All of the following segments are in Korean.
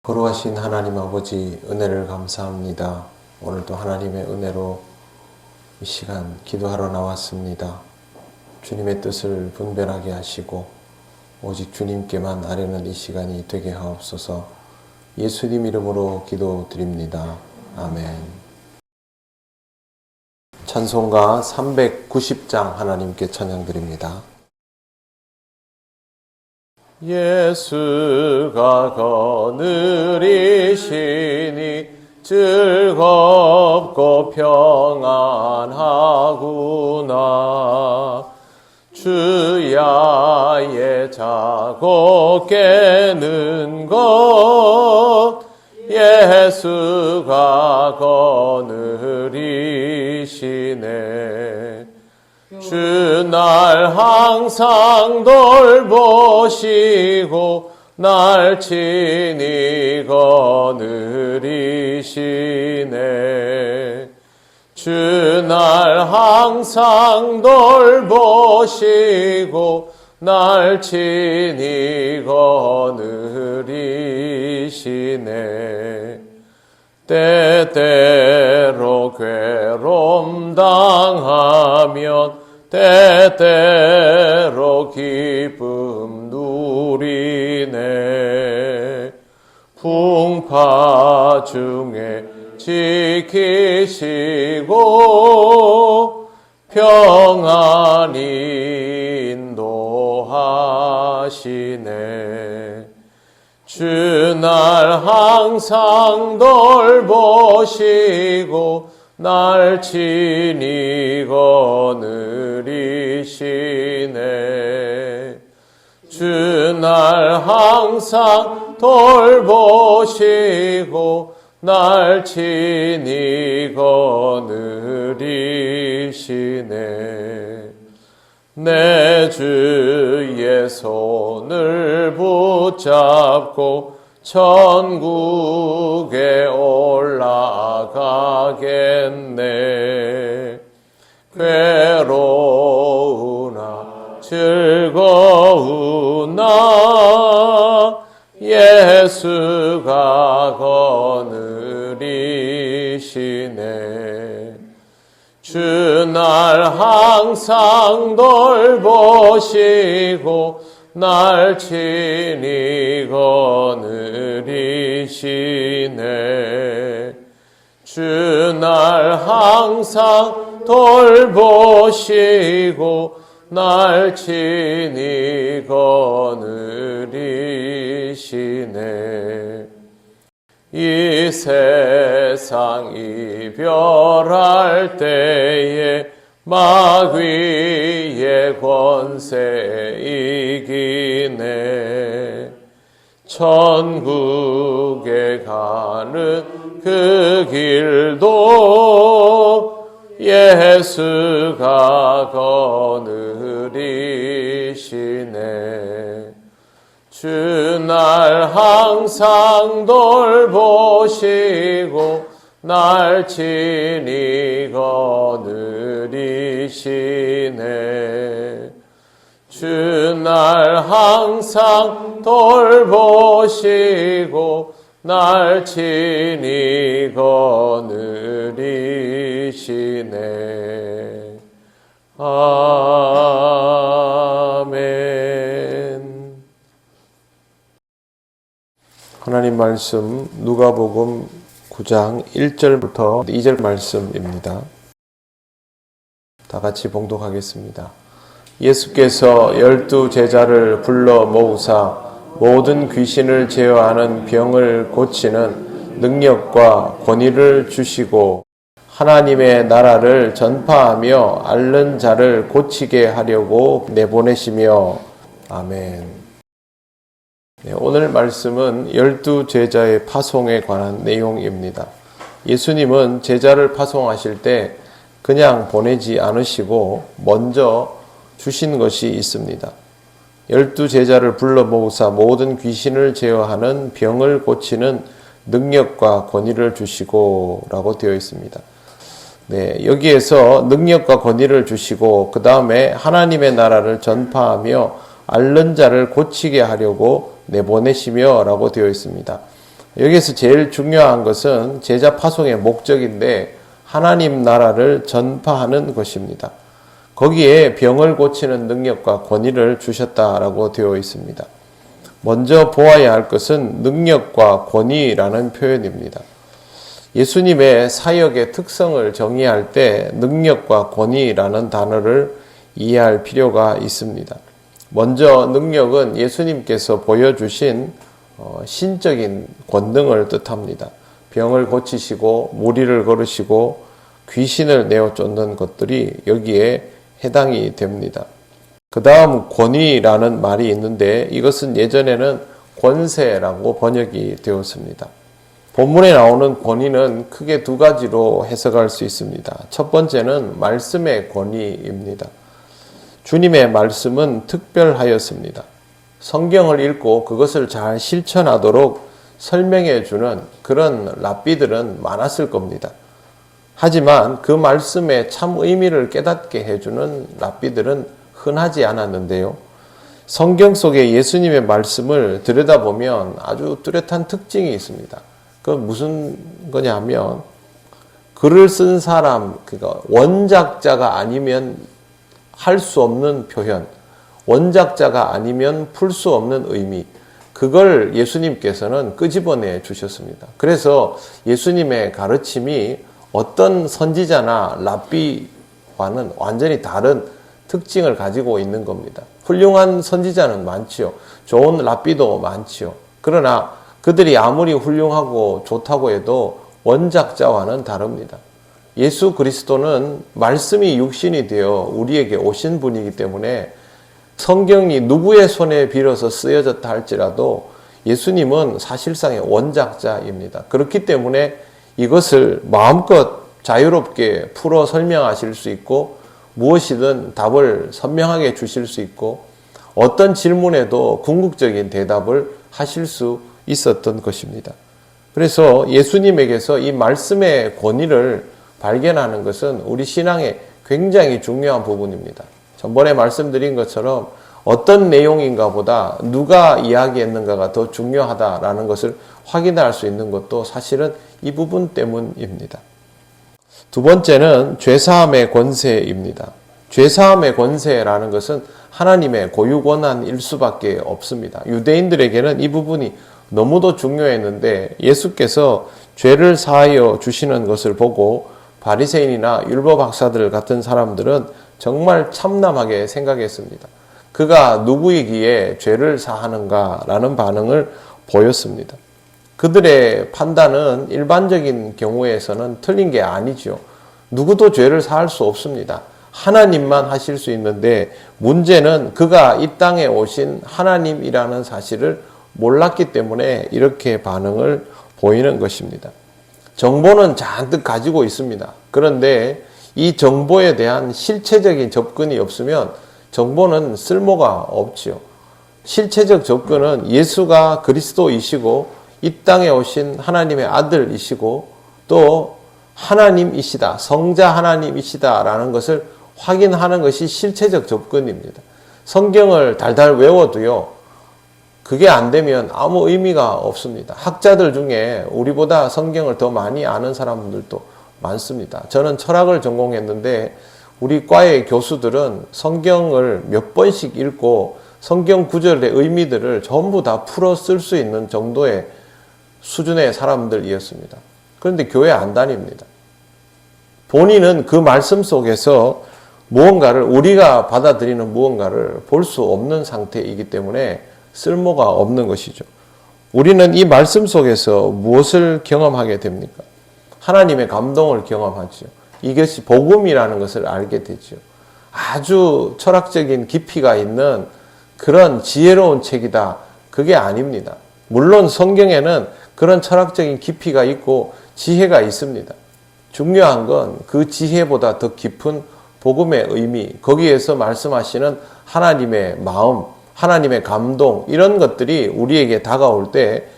거룩하신 하나님 아버지, 은혜를 감사합니다. 오늘도 하나님의 은혜로 이 시간 기도하러 나왔습니다. 주님의 뜻을 분별하게 하시고 오직 주님께만 아뢰는 이 시간이 되게 하옵소서. 예수님 이름으로 기도드립니다. 아멘. 찬송가 390장 하나님께 찬양드립니다. 예수가 거느리시니 즐겁고 평안하구나. 주야의 자고 깨는 것 예수가 거느리시네. 주 날 항상 돌보시고 날 친히 거느리시네. 주 날 항상 돌보시고 날 친히 거느리시네. 때때로 괴로움 당하면 때때로 기쁨 누리네. 풍파 중에 지키시고 평안히 인도하시네. 주 날 항상 돌보시고 날 친히 거느리시네. 주 날 항상 돌보시고 날 친히 거느리시네. 내 주의 손을 붙잡고 천국에 올라가겠네. 괴로우나 즐거우나 예수가 거느리시네. 주 날 항상 돌보시고 날 친히 거느리시네. 주 날 항상 돌보시고 날 친히 거느리시네. 이 세상 이별할 때에 마귀의 권세 이기네. 천국에 가는 그 길도 예수가 거느리시네. 주 날 항상 돌보시고 날 친히 거느리시네. 주 날 항상 돌보시고 날 친히 거느리시네. 아멘. 하나님 말씀 누가복음 9장 1절부터 2절 말씀입니다. 다 같이 봉독하겠습니다. 예수께서 12 제자를 불러 모으사 모든 귀신을 제어하는 병을 고치는 능력과 권위를 주시고 하나님의 나라를 전파하며 앓는 자를 고치게 하려고 내보내시며. 아멘. 네, 오늘 말씀은 12 제자의 파송에 관한 내용입니다. 예수님은 제자를 파송하실 때 그냥 보내지 않으시고 먼저 주신 것이 있습니다. 12 제자를 불러 모으사 모든 귀신을 제어하는 병을 고치는 능력과 권위를 주시고 라고 되어 있습니다. 네, 여기에서 능력과 권위를 주시고 그 다음에 하나님의 나라를 전파하며 앓는 자를 고치게 하려고 내보내시며 라고 되어 있습니다. 여기에서 제일 중요한 것은 제자 파송의 목적인데 하나님 나라를 전파하는 것입니다. 거기에 병을 고치는 능력과 권위를 주셨다라고 되어 있습니다. 먼저 보아야 할 것은 능력과 권위라는 표현입니다. 예수님의 사역의 특성을 정의할 때 능력과 권위라는 단어를 이해할 필요가 있습니다. 먼저 능력은 예수님께서 보여주신 신적인 권능을 뜻합니다. 병을 고치시고 무리를 걸으시고 귀신을 내어 쫓는 것들이 여기에 해당이 됩니다. 그 다음 권위라는 말이 있는데 이것은 예전에는 권세라고 번역이 되었습니다. 본문에 나오는 권위는 크게 두 가지로 해석할 수 있습니다. 첫 번째는 말씀의 권위입니다. 주님의 말씀은 특별하였습니다. 성경을 읽고 그것을 잘 실천하도록 설명해 주는 그런 랍비들은 많았을 겁니다. 하지만 그 말씀의 참 의미를 깨닫게 해주는 랍비들은 흔하지 않았는데요. 성경 속에 예수님의 말씀을 들여다보면 아주 뚜렷한 특징이 있습니다. 그건 무슨 거냐면 글을 쓴 사람, 그러니까 원작자가 아니면 할 수 없는 표현, 원작자가 아니면 풀 수 없는 의미, 그걸 예수님께서는 끄집어내 주셨습니다. 그래서 예수님의 가르침이 어떤 선지자나 랍비와는 완전히 다른 특징을 가지고 있는 겁니다. 훌륭한 선지자는 많지요. 좋은 랍비도 많지요. 그러나 그들이 아무리 훌륭하고 좋다고 해도 원작자와는 다릅니다. 예수 그리스도는 말씀이 육신이 되어 우리에게 오신 분이기 때문에 성경이 누구의 손에 빌어서 쓰여졌다 할지라도 예수님은 사실상의 원작자입니다. 그렇기 때문에 이것을 마음껏 자유롭게 풀어 설명하실 수 있고 무엇이든 답을 선명하게 주실 수 있고 어떤 질문에도 궁극적인 대답을 하실 수 있었던 것입니다. 그래서 예수님에게서 이 말씀의 권위를 발견하는 것은 우리 신앙의 굉장히 중요한 부분입니다. 전번에 말씀드린 것처럼 어떤 내용인가 보다 누가 이야기했는가가 더 중요하다라는 것을 확인할 수 있는 것도 사실은 이 부분 때문입니다. 두 번째는 죄사함의 권세입니다. 죄사함의 권세라는 것은 하나님의 고유권한일 수밖에 없습니다. 유대인들에게는 이 부분이 너무도 중요했는데 예수께서 죄를 사하여 주시는 것을 보고 바리새인이나 율법 학사들 같은 사람들은 정말 참남하게 생각했습니다. 그가 누구이기에 죄를 사하는가라는 반응을 보였습니다. 그들의 판단은 일반적인 경우에서는 틀린 게 아니죠. 누구도 죄를 사할 수 없습니다. 하나님만 하실 수 있는데 문제는 그가 이 땅에 오신 하나님이라는 사실을 몰랐기 때문에 이렇게 반응을 보이는 것입니다. 정보는 잔뜩 가지고 있습니다. 그런데 이 정보에 대한 실체적인 접근이 없으면 정보는 쓸모가 없지요. 실체적 접근은 예수가 그리스도이시고 이 땅에 오신 하나님의 아들이시고 또 하나님이시다, 성자 하나님이시다라는 것을 확인하는 것이 실체적 접근입니다. 성경을 달달 외워도요, 그게 안 되면 아무 의미가 없습니다. 학자들 중에 우리보다 성경을 더 많이 아는 사람들도 많습니다. 저는 철학을 전공했는데 우리 과의 교수들은 성경을 몇 번씩 읽고 성경 구절의 의미들을 전부 다 풀어 쓸 수 있는 정도의 수준의 사람들이었습니다. 그런데 교회 안 다닙니다. 본인은 그 말씀 속에서 무언가를, 우리가 받아들이는 무언가를 볼 수 없는 상태이기 때문에 쓸모가 없는 것이죠. 우리는 이 말씀 속에서 무엇을 경험하게 됩니까? 하나님의 감동을 경험하죠. 이것이 복음이라는 것을 알게 되죠. 아주 철학적인 깊이가 있는 그런 지혜로운 책이다. 그게 아닙니다. 물론 성경에는 그런 철학적인 깊이가 있고 지혜가 있습니다. 중요한 건 그 지혜보다 더 깊은 복음의 의미, 거기에서 말씀하시는 하나님의 마음, 하나님의 감동, 이런 것들이 우리에게 다가올 때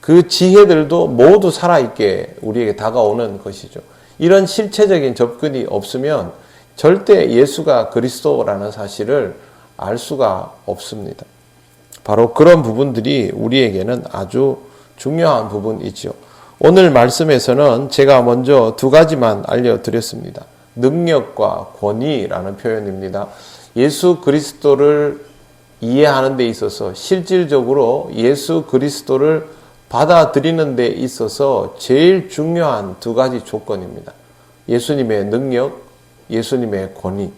그 지혜들도 모두 살아있게 우리에게 다가오는 것이죠. 이런 실체적인 접근이 없으면 절대 예수가 그리스도라는 사실을 알 수가 없습니다. 바로 그런 부분들이 우리에게는 아주 중요한 부분이죠. 오늘 말씀에서는 제가 먼저 두 가지만 알려드렸습니다. 능력과 권위라는 표현입니다. 예수 그리스도를 이해하는 데 있어서 실질적으로 예수 그리스도를 받아들이는 데 있어서 제일 중요한 두 가지 조건입니다. 예수님의 능력, 예수님의 권위.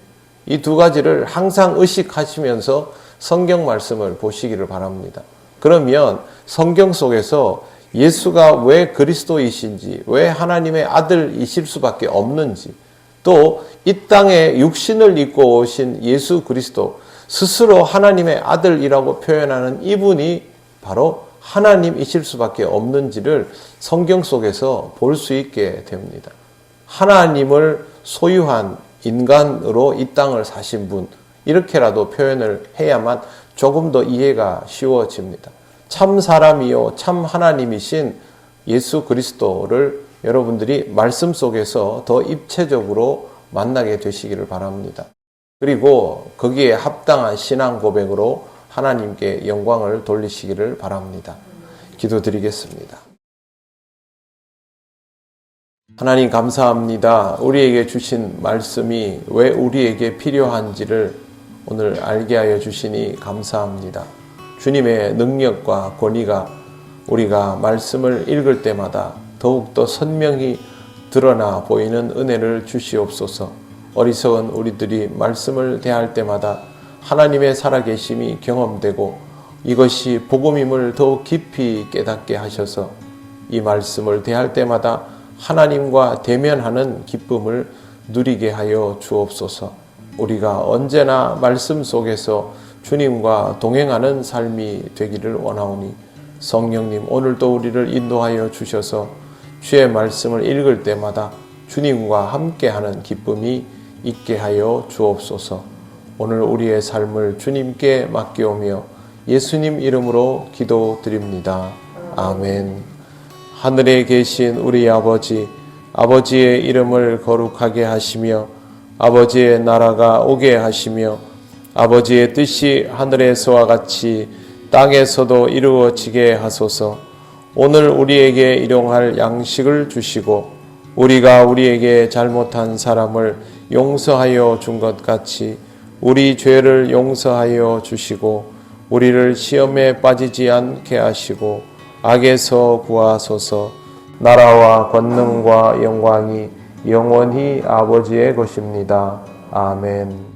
이 두 가지를 항상 의식하시면서 성경 말씀을 보시기를 바랍니다. 그러면 성경 속에서 예수가 왜 그리스도이신지, 왜 하나님의 아들이실 수밖에 없는지, 또 이 땅에 육신을 입고 오신 예수 그리스도, 스스로 하나님의 아들이라고 표현하는 이분이 바로 하나님이실 수밖에 없는지를 성경 속에서 볼 수 있게 됩니다. 하나님을 소유한 인간으로 이 땅을 사신 분, 이렇게라도 표현을 해야만 조금 더 이해가 쉬워집니다. 참 사람이요 참 하나님이신 예수 그리스도를 여러분들이 말씀 속에서 더 입체적으로 만나게 되시기를 바랍니다. 그리고 거기에 합당한 신앙 고백으로 하나님께 영광을 돌리시기를 바랍니다. 기도드리겠습니다. 하나님 감사합니다. 우리에게 주신 말씀이 왜 우리에게 필요한지를 오늘 알게 하여 주시니 감사합니다. 주님의 능력과 권위가 우리가 말씀을 읽을 때마다 더욱더 선명히 드러나 보이는 은혜를 주시옵소서. 어리석은 우리들이 말씀을 대할 때마다 하나님의 살아계심이 경험되고 이것이 복음임을 더욱 깊이 깨닫게 하셔서 이 말씀을 대할 때마다 하나님과 대면하는 기쁨을 누리게 하여 주옵소서. 우리가 언제나 말씀 속에서 주님과 동행하는 삶이 되기를 원하오니 성령님 오늘도 우리를 인도하여 주셔서 주의 말씀을 읽을 때마다 주님과 함께하는 기쁨이 있게 하여 주옵소서. 오늘 우리의 삶을 주님께 맡겨오며 예수님 이름으로 기도드립니다. 아멘. 하늘에 계신 우리 아버지, 아버지의 이름을 거룩하게 하시며 아버지의 나라가 오게 하시며 아버지의 뜻이 하늘에서와 같이 땅에서도 이루어지게 하소서. 오늘 우리에게 일용할 양식을 주시고 우리가 우리에게 잘못한 사람을 용서하여 준 것 같이 우리 죄를 용서하여 주시고 우리를 시험에 빠지지 않게 하시고 악에서 구하소서. 나라와 권능과 영광이 영원히 아버지의 것입니다. 아멘.